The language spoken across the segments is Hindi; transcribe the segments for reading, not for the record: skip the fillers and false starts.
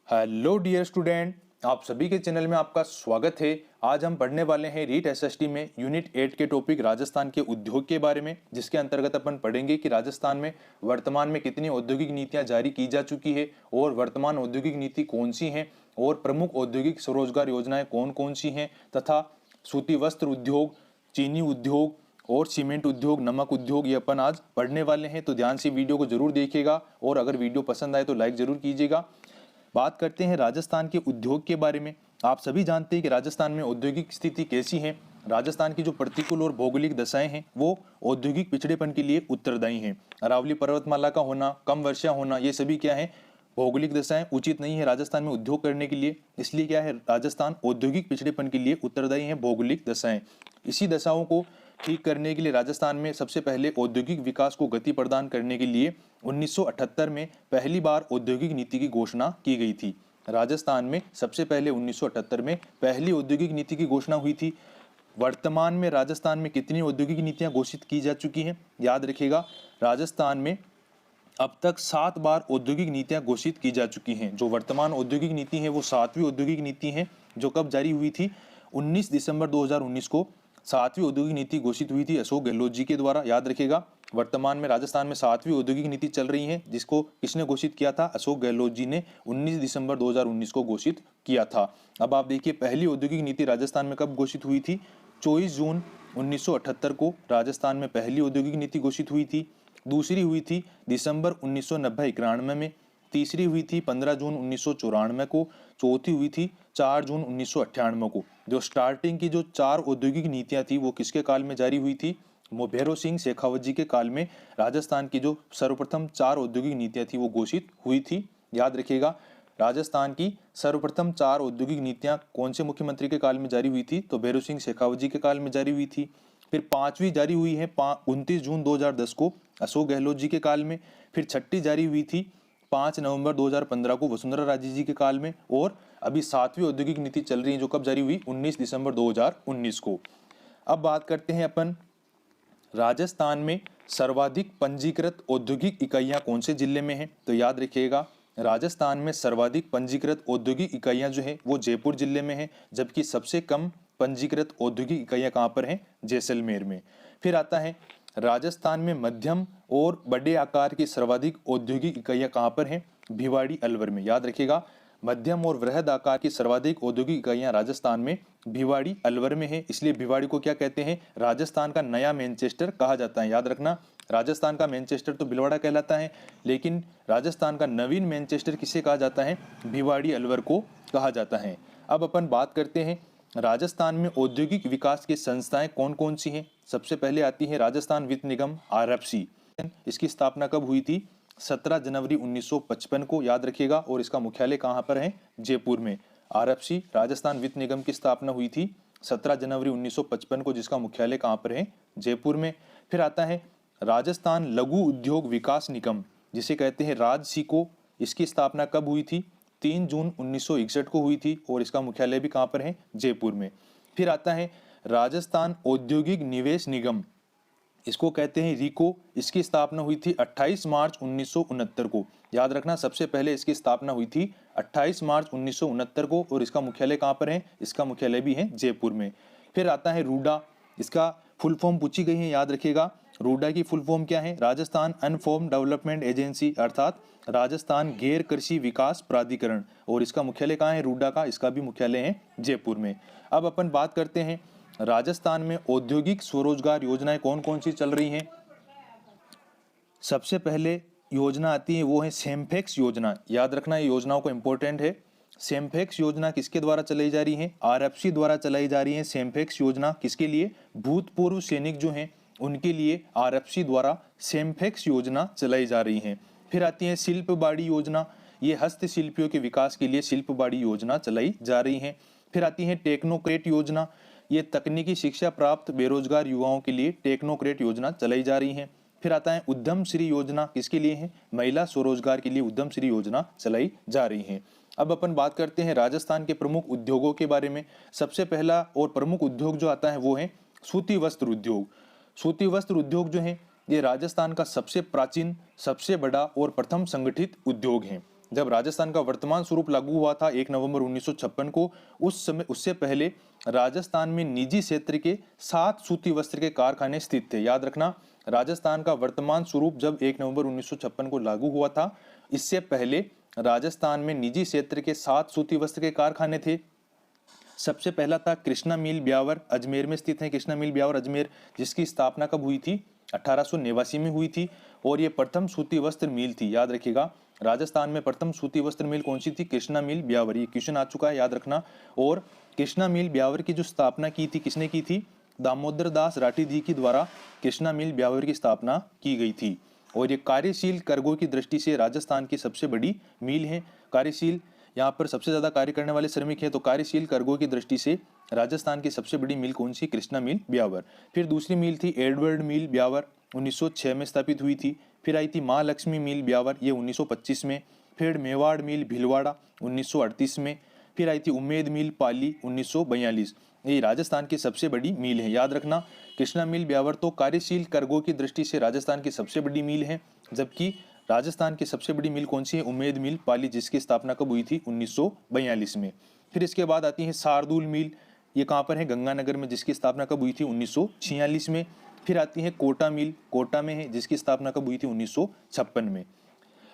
हेलो डियर स्टूडेंट, आप सभी के चैनल में आपका स्वागत है। आज हम पढ़ने वाले हैं रीट एसएसटी में यूनिट 8 के टॉपिक राजस्थान के उद्योग के बारे में, जिसके अंतर्गत अपन पढ़ेंगे कि राजस्थान में वर्तमान में कितनी औद्योगिक नीतियां जारी की जा चुकी है और वर्तमान औद्योगिक नीति कौन सी हैं और प्रमुख औद्योगिक स्वरोजगार योजनाएं कौन कौन सी हैं तथा सूती वस्त्र उद्योग, चीनी उद्योग और सीमेंट उद्योग, नमक उद्योग, ये अपन आज पढ़ने वाले हैं। तो ध्यान से वीडियो को जरूर देखिएगा और अगर वीडियो पसंद आए तो लाइक जरूर कीजिएगा। बात करते हैं राजस्थान के उद्योग के बारे में। आप सभी जानते हैं कि राजस्थान में औद्योगिक स्थिति कैसी है। राजस्थान की जो प्रतिकूल और भौगोलिक दशाएं हैं वो औद्योगिक पिछड़ेपन के लिए उत्तरदायी हैं। अरावली पर्वतमाला का होना, कम वर्षा होना, ये सभी क्या है, भौगोलिक दशाएं उचित नहीं है राजस्थान में उद्योग करने के लिए। इसलिए क्या है, राजस्थान औद्योगिक पिछड़ेपन के लिए उत्तरदायी है भौगोलिक दशाएं। इसी दशाओं को ठीक करने के लिए राजस्थान में सबसे पहले औद्योगिक विकास को गति प्रदान करने के लिए 1978 में पहली बार औद्योगिक नीति की घोषणा की गई थी। राजस्थान में सबसे पहले 1978 में पहली औद्योगिक नीति की घोषणा हुई थी। वर्तमान में राजस्थान में कितनी औद्योगिक नीतियां घोषित की जा चुकी हैं, याद रखिएगा, राजस्थान में अब तक 7 बार औद्योगिक नीतियां घोषित की जा चुकी हैं। जो वर्तमान औद्योगिक नीति है वो 7वीं औद्योगिक नीति है, जो कब जारी हुई थी, 19 दिसंबर 2019 को 7वीं औद्योगिक नीति घोषित हुई थी अशोक गहलोत जी के द्वारा। याद रखिएगा, वर्तमान में राजस्थान में 7वीं औद्योगिक नीति चल रही है, जिसको किसने घोषित किया था, अशोक गहलोत जी ने 19 दिसंबर 2019 को घोषित किया था। अब आप देखिए, पहली औद्योगिक नीति राजस्थान में कब घोषित हुई थी, 24 जून 1978 को राजस्थान में पहली औद्योगिक नीति घोषित हुई थी। दूसरी हुई थी दिसंबर 1990-91 में। तीसरी हुई थी 15 जून 1994 को। चौथी हुई थी 4 जून 1998 को। जो स्टार्टिंग की जो 4 औद्योगिक नीतियां थी वो किसके काल में जारी हुई थी, भैरों सिंह शेखावत जी के काल में राजस्थान की जो सर्वप्रथम 4 औद्योगिक नीतियां थी वो घोषित हुई थी। याद रखिएगा, राजस्थान की सर्वप्रथम 4 औद्योगिक नीतियां कौन से मुख्यमंत्री के काल में जारी हुई थी, तो भैरों सिंह शेखावत जी के काल में जारी हुई थी। फिर 5वीं जारी हुई है 29 जून 2010 को अशोक गहलोत जी के काल में। फिर 6ठी जारी हुई थी 5 नवंबर 2015 को वसुंधरा राजे जी के काल में। और अभी 7वीं औद्योगिक नीति चल रही है, जो कब जारी हुई, 19 दिसंबर 2019 को। अब बात करते हैं अपन राजस्थान में सर्वाधिक पंजीकृत औद्योगिक इकाइयां कौन से जिले में हैं, तो याद रखिएगा, राजस्थान में सर्वाधिक पंजीकृत औद्योगिक इकाइयां जो है वो जयपुर जिले में है, जबकि सबसे कम पंजीकृत औद्योगिक इकाइयां कहां पर हैं, जैसलमेर में। फिर आता है राजस्थान में मध्यम और बड़े आकार की सर्वाधिक औद्योगिक इकाइयां कहां पर हैं, भिवाड़ी अलवर में। याद रखिएगा, मध्यम और वृहद आकार की सर्वाधिक औद्योगिक इकाइयां राजस्थान में भिवाड़ी अलवर में है। इसलिए भिवाड़ी को क्या कहते हैं, राजस्थान का नया मैनचेस्टर कहा जाता है। याद रखना, राजस्थान का मैनचेस्टर तो भिलवाड़ा कहलाता है, लेकिन राजस्थान का नवीन मैनचेस्टर किसे कहा जाता है, भिवाड़ी अलवर को कहा जाता है। अब अपन बात करते हैं राजस्थान में औद्योगिक विकास की संस्थाएं कौन कौन सी हैं। सबसे पहले आती है राजस्थान वित्त निगम, आरएफसी। इसकी स्थापना कब हुई थी, 17 जनवरी 1955 को। याद रखिएगा, और इसका मुख्यालय कहां पर है, जयपुर में। आरएफसी राजस्थान वित्त निगम की स्थापना हुई थी 17 जनवरी 1955 को, जिसका मुख्यालय कहां पर है, जयपुर में। फिर आता है राजस्थान लघु उद्योग विकास निगम, जिसे कहते हैं राजसीको। इसकी स्थापना कब हुई थी, 3 जून 1961 को हुई थी, और इसका मुख्यालय भी कहां पर है, जयपुर में। फिर आता है राजस्थान औद्योगिक निवेश निगम, इसको कहते हैं रिको। इसकी स्थापना हुई थी 28 मार्च 1969 को। याद रखना, सबसे पहले इसकी स्थापना हुई थी 28 मार्च 1969 को, और इसका मुख्यालय कहां पर है, इसका मुख्यालय भी है जयपुर में। फिर आता है रूडा, इसका फुल फॉर्म पूछी गई है, याद रखिएगा। रूडा की फुल फॉर्म क्या है, राजस्थान अनफॉर्म डेवलपमेंट एजेंसी, अर्थात राजस्थान गैर कृषि विकास प्राधिकरण, और इसका मुख्यालय कहाँ है, रूडा का, इसका भी मुख्यालय है जयपुर में। अब अपन बात करते हैं राजस्थान में औद्योगिक स्वरोजगार योजनाएं कौन कौन सी चल रही हैं। सबसे पहले योजना आती है वो है सेमफेक्स योजना। याद रखना, ये योजनाओं को इंपॉर्टेंट है। सेमफेक्स योजना किसके द्वारा चलाई जा रही है, आरएफसी द्वारा चलाई जा रही है। सेमफेक्स योजना किसके लिए, भूतपूर्व सैनिक जो हैं उनके लिए आरएफसी द्वारा सेमफेक्स योजना चलाई जा रही है। फिर आती है शिल्प बाड़ी योजना, ये हस्तशिल्पियों के विकास के लिए शिल्प बाड़ी योजना चलाई जा रही है। फिर आती है टेक्नोक्रेट योजना, ये तकनीकी शिक्षा प्राप्त बेरोजगार युवाओं के लिए टेक्नोक्रेट योजना चलाई जा रही है। फिर आता है उद्यम श्री योजना, किसके लिए है, महिला स्वरोजगार के लिए उद्यम श्री योजना चलाई जा रही है। अब अपन बात करते हैं राजस्थान के प्रमुख उद्योगों के बारे में। सबसे पहला और प्रमुख उद्योग जो आता है वो है सूती वस्त्र उद्योग। सूती वस्त्र उद्योग जो है ये राजस्थान का सबसे प्राचीन, सबसे बड़ा और प्रथम संगठित उद्योग है। जब राजस्थान का वर्तमान स्वरूप लागू हुआ था 1 नवंबर 1956 को, उस समय उससे पहले राजस्थान में निजी क्षेत्र के 7 सूती वस्त्र के कारखाने स्थित थे। याद रखना, राजस्थान का वर्तमान स्वरूप जब 1 नवंबर 1956 को लागू हुआ था, इससे पहले राजस्थान में निजी क्षेत्र के 7 सूती वस्त्र के कारखाने थे। सबसे पहला था कृष्णा मिल ब्यावर, अजमेर में स्थित है कृष्णा मिल ब्यावर अजमेर, जिसकी स्थापना कब हुई थी? 1889 में हुई थी, और ये प्रथम सूती वस्त्र मिल थी। याद रखिएगा, राजस्थान में प्रथम सूती वस्त्र मिल कौन सी थी? कृष्णा मिल ब्यावर। ये क्वेश्चन आ चुका है, याद रखना। और कृष्णा मिल ब्यावर की जो स्थापना की थी, किसने की थी? दामोदर दास राठी के द्वारा कृष्णा मिल ब्यावर की स्थापना की गई थी। और ये कार्यशील कार्गो की दृष्टि से राजस्थान की सबसे बड़ी मिल है। कार्यशील, यहाँ पर सबसे ज्यादा कार्य करने वाले श्रमिक हैं, तो कार्यशील कार्गो की दृष्टि से राजस्थान की सबसे बड़ी मिल कौन सी? कृष्णा मिल ब्यावर। फिर दूसरी मिल थी एडवर्ड मिल ब्यावर, 1906 में स्थापित हुई थी। फिर आई थी महालक्ष्मी मिल ब्यावर, ये 1925 में। फिर मेवाड़ मिल भीलवाड़ा 1938 में। फिर आई थी उम्मेद मिल पाली 1942। ये राजस्थान की सबसे बड़ी मिल है। याद रखना, कृष्णा मिल ब्यावर तो कार्यशील कार्गो की दृष्टि से राजस्थान की सबसे बड़ी मिल है, जबकि राजस्थान की सबसे बड़ी मिल कौन सी है? उम्मेद मिल पाली, जिसकी स्थापना कब हुई थी? 1942 में। फिर इसके बाद आती है शार्दुल मिल, ये कहाँ पर है? गंगानगर में, जिसकी स्थापना कब हुई थी? 1946 में। फिर आती है कोटा मिल, कोटा में है, जिसकी स्थापना कब हुई थी? 1956 में।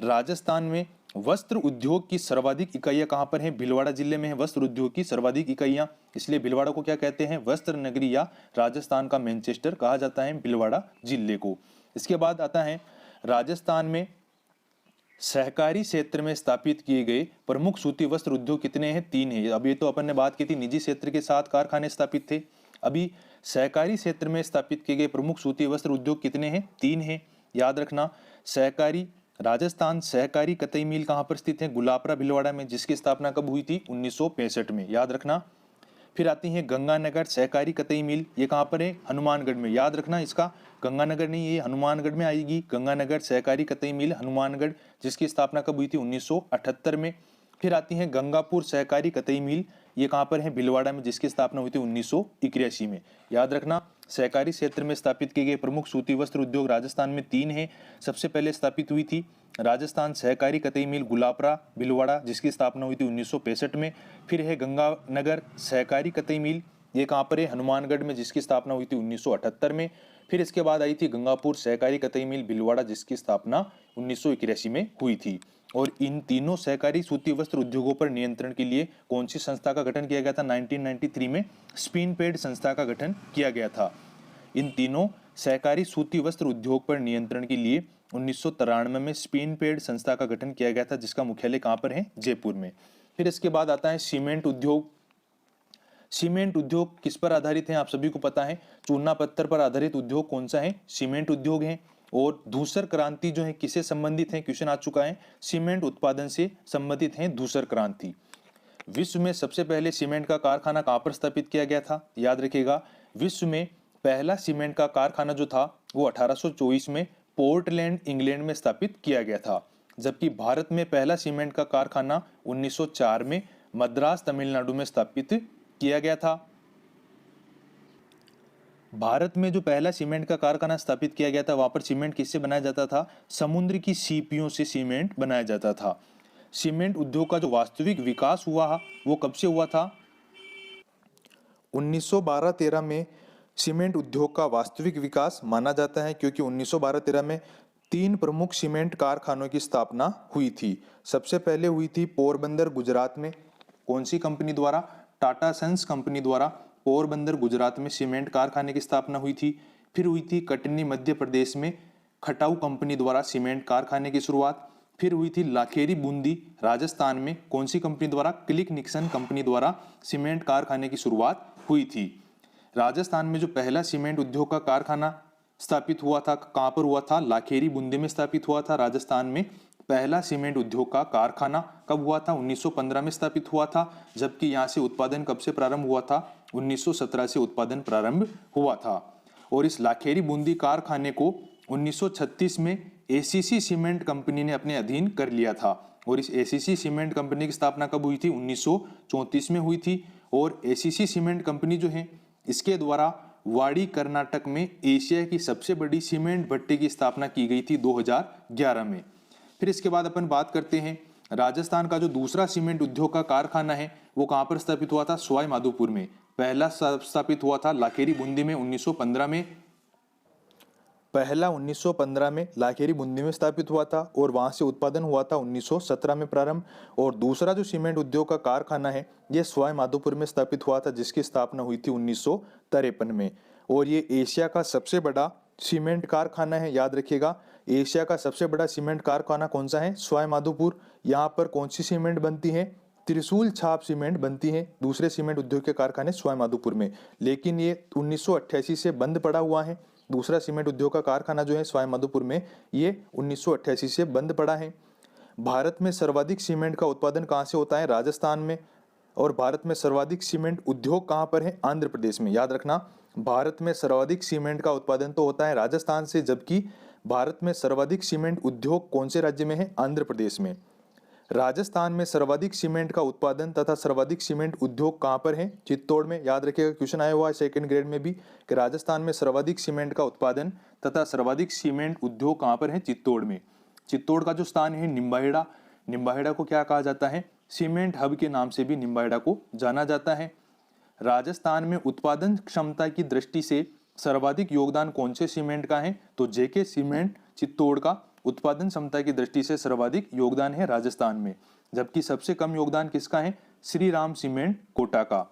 राजस्थान में वस्त्र उद्योग की सर्वाधिक इकाइयां कहाँ पर हैं? भीलवाड़ा जिले में है वस्त्र उद्योग की सर्वाधिक इकाइयां, इसलिए भीलवाड़ा को क्या कहते हैं? वस्त्र नगरी, या राजस्थान का मैनचेस्टर कहा जाता है भीलवाड़ा जिले को। इसके बाद आता है राजस्थान में सहकारी क्षेत्र में स्थापित किए गए प्रमुख सूती वस्त्र उद्योग कितने हैं? 3 हैं। अब ये तो अपन ने बात की थी निजी क्षेत्र के 7 कारखाने स्थापित थे। अभी सहकारी क्षेत्र में स्थापित किए गए प्रमुख सूती वस्त्र उद्योग कितने हैं? 3 हैं। याद रखना, सहकारी, राजस्थान सहकारी कतई मिल कहाँ पर स्थित है? गुलापरा भीलवाड़ा में, जिसकी स्थापना कब हुई थी? 1965 में। याद रखना। फिर आती है गंगानगर सहकारी कतई मिल, ये कहाँ पर है? हनुमानगढ़ में। याद रखना, इसका गंगानगर नहीं, ये हनुमानगढ़ में आएगी। गंगानगर सहकारी कतई मिल हनुमानगढ़, जिसकी स्थापना कब हुई थी? 1978 में। फिर आती है गंगापुर सहकारी कतई मिल, ये कहाँ पर है? भीलवाड़ा में, जिसकी स्थापना हुई थी 1981 में। याद रखना, सहकारी क्षेत्र में स्थापित किए गए प्रमुख सूती वस्त्र उद्योग राजस्थान में 3 हैं। सबसे पहले स्थापित हुई थी राजस्थान सहकारी कतई मिल गुलापरा भीलवाड़ा, जिसकी स्थापना हुई थी 1965 में। फिर है गंगानगर सहकारी कतई मिल, ये कहाँ पर है? हनुमानगढ़ में, जिसकी स्थापना हुई थी 1978 में। फिर इसके बाद आई थी गंगापुर सहकारी कतई मिल भीलवाड़ा, जिसकी स्थापना 1981 में हुई थी। और इन तीनों सहकारी सूती वस्त्र उद्योगों पर नियंत्रण के लिए कौन सी संस्था का गठन किया गया था? 1993 में स्पिनपेड संस्था का गठन किया गया था। इन तीनों सहकारी सूती वस्त्र उद्योग पर नियंत्रण के लिए 1993 में स्पिनपेड संस्था का गठन किया गया था, जिसका मुख्यालय कहाँ पर है? जयपुर में। फिर इसके बाद आता है सीमेंट उद्योग। सीमेंट उद्योग किस पर आधारित है? आप सभी को पता है, चूना पत्थर पर आधारित उद्योग कौन सा है? सीमेंट उद्योग है। और धूसर क्रांति जो है किससे संबंधित है? क्वेश्चन आ चुका है, सीमेंट उत्पादन से संबंधित है धूसर क्रांति। विश्व में सबसे पहले सीमेंट का कारखाना कहाँ पर स्थापित किया गया था? याद रखिएगा, विश्व में पहला सीमेंट का कारखाना जो था वो 1824 में पोर्टलैंड इंग्लैंड में स्थापित किया गया था, जबकि भारत में पहला सीमेंट का कारखाना 1904 में मद्रास तमिलनाडु में स्थापित किया गया था। भारत में जो पहला सीमेंट का कारखाना स्थापित किया गया था, वहां पर सीमेंट किससे बनाया जाता था? समुद्र की सीपियों से सीमेंट बनाया जाता था। सीमेंट उद्योग का जो वास्तविक विकास हुआ वो कब से हुआ था? 1912-13 में सीमेंट उद्योग का वास्तविक विकास माना जाता है, क्योंकि 1912-13 में 3 प्रमुख सीमेंट कारखानों की स्थापना हुई थी। सबसे पहले हुई थी पोरबंदर गुजरात में, कौन सी कंपनी द्वारा? टाटा सन्स कंपनी द्वारा पोरबंदर गुजरात में सीमेंट कारखाने की स्थापना हुई थी। फिर हुई थी कटनी मध्य प्रदेश में खटाऊ कंपनी द्वारा सीमेंट कारखाने की शुरुआत। फिर हुई थी लाखेरी बूंदी राजस्थान में, कौन सी कंपनी द्वारा? क्लिक निक्सन कंपनी द्वारा सीमेंट कारखाने की शुरुआत हुई थी। राजस्थान में जो पहला सीमेंट उद्योग का कारखाना स्थापित हुआ था, कहाँ पर हुआ था? लाखेरी बूंदी में स्थापित हुआ था। राजस्थान में पहला सीमेंट उद्योग का कारखाना कब हुआ था? 1915 में स्थापित हुआ था, जबकि यहाँ से उत्पादन कब से प्रारंभ हुआ था? 1917 से उत्पादन प्रारंभ हुआ था। और इस लाखेरी बूंदी कारखाने को 1936 में एसीसी सीमेंट कंपनी ने अपने अधीन कर लिया था। और इस एसीसी सीमेंट कंपनी की स्थापना कब हुई थी? 1934 में हुई थी। और एसीसी सीमेंट कंपनी जो है, इसके द्वारा वाड़ी कर्नाटक में एशिया की सबसे बड़ी सीमेंट भट्टी की स्थापना की गई थी 2011 में। फिर इसके बाद अपन बात करते हैं राजस्थान का जो दूसरा सीमेंट उद्योग का कारखाना है वो कहाँ पर स्थापित हुआ था? सवाई माधोपुर में। पहला स्थापित हुआ था लाखेरी बूंदी में 1915 में। पहला 1915 में लाखेरी बूंदी में स्थापित हुआ था और वहां से उत्पादन हुआ था 1917 में प्रारंभ। और दूसरा जो सीमेंट उद्योग का कारखाना है ये सवाई माधोपुर में स्थापित हुआ था, जिसकी स्थापना हुई थी 1953 में। और ये एशिया का सबसे बड़ा सीमेंट कारखाना है, याद रखिएगा। एशिया का सबसे बड़ा सीमेंट कारखाना कौन सा है? सवाई माधोपुर। यहाँ पर कौन सी सीमेंट बनती है? त्रिशूल छाप सीमेंट बनती है। दूसरे सीमेंट उद्योग के कारखाने सवाई माधोपुर में, लेकिन ये 1988 से बंद पड़ा हुआ है। दूसरा सीमेंट उद्योग का कारखाना जो है सवाई माधोपुर में, ये 1988 से बंद पड़ा है। भारत में सर्वाधिक सीमेंट का उत्पादन कहाँ से होता है? राजस्थान में। और भारत में सर्वाधिक सीमेंट उद्योग कहाँ पर है? आंध्र प्रदेश में। याद रखना, भारत में सर्वाधिक सीमेंट का उत्पादन तो होता है राजस्थान से, जबकि भारत में सर्वाधिक सीमेंट उद्योग कौन से राज्य में है? आंध्र प्रदेश में। राजस्थान में सर्वाधिक सीमेंट का उत्पादन तथा सर्वाधिक सीमेंट उद्योग कहाँ पर है? चित्तौड़ में। याद रखिएगा, क्वेश्चन आया हुआ है सेकंड ग्रेड में भी कि राजस्थान में सर्वाधिक सीमेंट का उत्पादन तथा सर्वाधिक सीमेंट उद्योग कहाँ पर है? चित्तौड़ में। चित्तौड़ का जो स्थान है निम्बाहेड़ा, निम्बाहेड़ा को क्या कहा जाता है? सीमेंट हब के नाम से भी निम्बाहेड़ा को जाना जाता है। राजस्थान में उत्पादन क्षमता की दृष्टि से सर्वाधिक योगदान कौन से सीमेंट का है? तो जेके सीमेंट चित्तौड़ का उत्पादन क्षमता की दृष्टि से सर्वाधिक योगदान है राजस्थान में, जबकि सबसे कम योगदान किसका है? श्री राम सीमेंट कोटा का।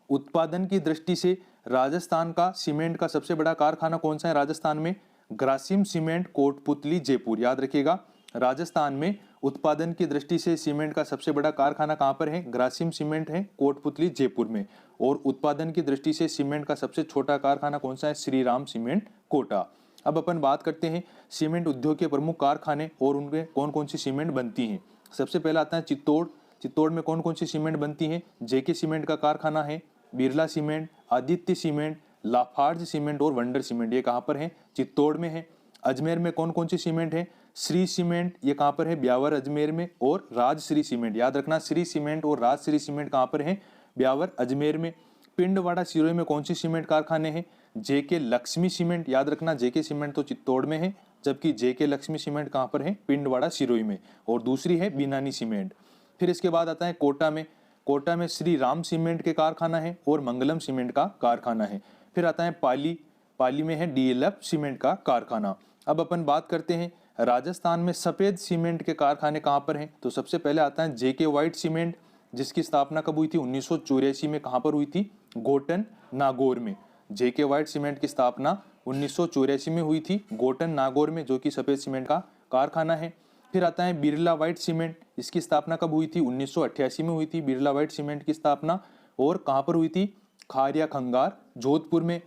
उत्पादन की दृष्टि से राजस्थान का सीमेंट का सबसे बड़ा कारखाना कौन सा है राजस्थान में? ग्रासिम सीमेंट कोटपुतली जयपुर। याद रखिएगा, राजस्थान में उत्पादन की दृष्टि से सीमेंट का सबसे बड़ा कारखाना कहाँ पर है? ग्रासिम सीमेंट है कोटपुतली जयपुर में। और उत्पादन की दृष्टि से सीमेंट का सबसे छोटा कारखाना कौन सा है? श्री राम सीमेंट कोटा। अब अपन बात करते हैं सीमेंट उद्योग के प्रमुख कारखाने और उनके कौन कौन सी सीमेंट बनती हैं। सबसे पहला आता है चित्तौड़। चित्तौड़ में कौन कौन सी सीमेंट बनती है? जेके सीमेंट का कारखाना है, Birla cement, Aditya cement, Lafarge cement और वंडर सीमेंट। ये कहाँ पर है? चित्तौड़ में है। अजमेर में कौन कौन सी सीमेंट है? श्री सीमेंट, ये कहाँ पर है? ब्यावर अजमेर में। और राजश्री सीमेंट। याद रखना, श्री सीमेंट और राजश्री सीमेंट कहाँ पर है? ब्यावर अजमेर में। पिंडवाड़ा सिरोही में कौन सी सीमेंट कारखाने हैं? जेके लक्ष्मी सीमेंट। याद रखना, जेके सीमेंट तो चित्तौड़ में है, जबकि जेके लक्ष्मी सीमेंट कहाँ पर है? पिंडवाड़ा सिरोही में। और दूसरी है बीनानी सीमेंट। फिर इसके बाद आता है कोटा में। कोटा में श्री राम सीमेंट के कारखाना है और मंगलम सीमेंट का कारखाना है। फिर आता है पाली। पाली में है डीएलएफ सीमेंट का कारखाना। अब अपन बात करते हैं राजस्थान में सफेद सीमेंट के कारखाने कहाँ पर हैं। तो सबसे पहले आता है जेके व्हाइट सीमेंट, जिसकी स्थापना कब हुई थी? 1984 में। कहाँ पर हुई थी? गोटन नागौर में। जेके व्हाइट सीमेंट की स्थापना 1984 में हुई थी गोटन नागौर में, जो कि सफेद सीमेंट का कारखाना है। फिर आता है बिरला व्हाइट सीमेंट। इसकी स्थापना कब हुई थी? 1988 में हुई थी बिरला व्हाइट सीमेंट की स्थापना। और कहाँ पर हुई थी? खारिया खंगार जोधपुर में।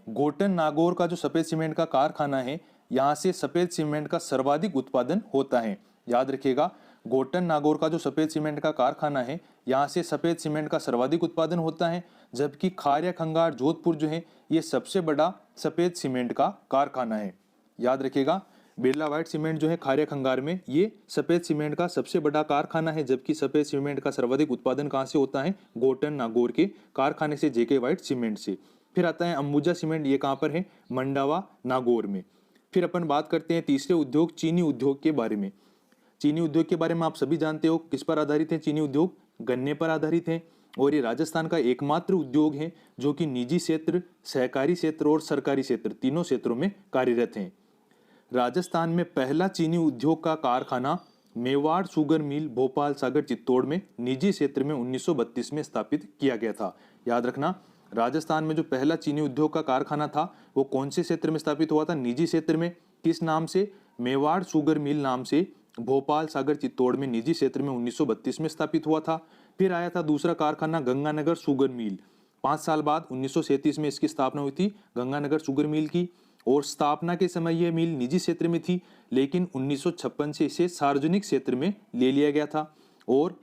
गोटन नागौर का जो सफेद सीमेंट का कारखाना है, यहाँ से सफेद सीमेंट का सर्वाधिक उत्पादन होता है। याद रखिएगा, गोटन नागौर का जो सफेद सीमेंट का कारखाना है, यहाँ से सफेद सीमेंट का सर्वाधिक उत्पादन होता है, जबकि खारिया खंगार जोधपुर जो है ये सबसे बड़ा सफेद सीमेंट का कारखाना है। याद रखिएगा, बिरला व्हाइट सीमेंट जो है खारिया खंगार में, ये सफेद सीमेंट का सबसे बड़ा कारखाना है, जबकि सफेद सीमेंट का सर्वाधिक उत्पादन कहाँ से होता है? गोटन नागौर के कारखाने से, जेके व्हाइट सीमेंट से। फिर आता है अंबुजा सीमेंट। ये कहाँ पर है? मंडावा नागौर में। फिर अपन बात करते हैं तीसरे उद्योग, चीनी उद्योग के बारे में। चीनी उद्योग के बारे में आप सभी जानते हो, किस पर आधारित है चीनी उद्योग? गन्ने पर आधारित है। और ये राजस्थान का एकमात्र उद्योग है जो कि निजी क्षेत्र, सहकारी क्षेत्र और सरकारी क्षेत्र, तीनों क्षेत्रों में कार्यरत है। राजस्थान में पहला चीनी उद्योग का कारखाना मेवाड़ शुगर मिल भोपाल सागर चित्तौड़ में निजी क्षेत्र में 1932 में स्थापित किया गया था। याद रखना, राजस्थान में जो पहला चीनी उद्योग का कारखाना था वो कौन से क्षेत्र में स्थापित हुआ था? निजी क्षेत्र में। किस नाम से? मेवाड़ शुगर मिल नाम से भोपाल सागर चित्तौड़ में निजी क्षेत्र में 1932 में स्थापित हुआ था। फिर आया था दूसरा कारखाना गंगानगर शुगर मिल। 5 साल बाद 1937 में इसकी स्थापना हुई थी गंगानगर शुगर मिल की। और स्थापना के समय यह मिल निजी क्षेत्र में थी, लेकिन 1956 से इसे सार्वजनिक क्षेत्र में ले लिया गया था। और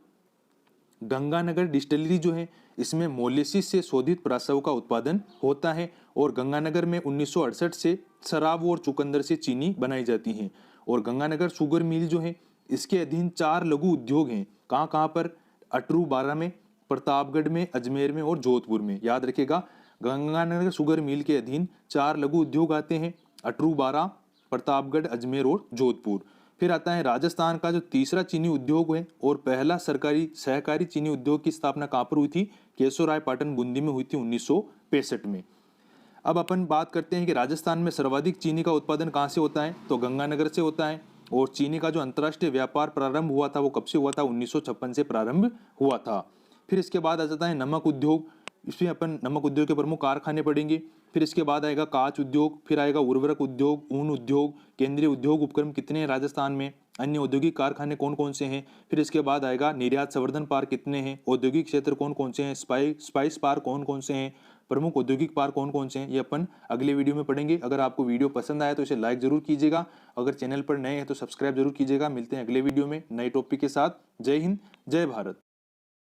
गंगानगर डिस्टिलरी जो है, इसमें मोलेसिस से शोधित प्रासव का उत्पादन होता है। और गंगानगर में 1968 से शराब और चुकंदर से चीनी बनाई जाती है। और गंगानगर शुगर मिल जो है, इसके अधीन 4 लघु उद्योग हैं। कहाँ कहाँ पर? अटरू 12 में, प्रतापगढ़ में, अजमेर में और जोधपुर में। याद रखिएगा, गंगानगर शुगर मिल के अधीन 4 लघु उद्योग आते हैं, अटरू 12, प्रतापगढ़, अजमेर और जोधपुर। फिर आता है राजस्थान का जो तीसरा चीनी उद्योग है और पहला सरकारी सहकारी चीनी उद्योग की स्थापना कहाँ पर हुई थी? केशवराय पाटन बूंदी में हुई थी 1965 में। अब अपन बात करते हैं कि राजस्थान में सर्वाधिक चीनी का उत्पादन कहाँ से होता है? तो गंगानगर से होता है। और चीनी का जो अंतर्राष्ट्रीय व्यापार प्रारंभ हुआ था वो कब से हुआ था? 1956 से प्रारंभ हुआ था। फिर इसके बाद आ जाता है नमक उद्योग। इसमें अपन नमक उद्योग के प्रमुख कारखाने पढ़ेंगे। फिर इसके बाद आएगा कांच उद्योग, फिर आएगा उर्वरक उद्योग, ऊन उद्योग, केंद्रीय उद्योग उपक्रम कितने हैं राजस्थान में, अन्य औद्योगिक कारखाने कौन कौन से हैं। फिर इसके बाद आएगा निर्यात संवर्धन पार्क कितने हैं, औद्योगिक क्षेत्र कौन कौन से हैं, स्पाइस पार्क कौन कौन से हैं, प्रमुख औद्योगिक पार्क कौन कौन से हैं, ये अपन अगले वीडियो में पढ़ेंगे। अगर आपको वीडियो पसंद आया तो इसे लाइक जरूर कीजिएगा। अगर चैनल पर नए हैं तो सब्सक्राइब जरूर कीजिएगा। मिलते हैं अगले वीडियो में नए टॉपिक के साथ। जय हिंद, जय भारत।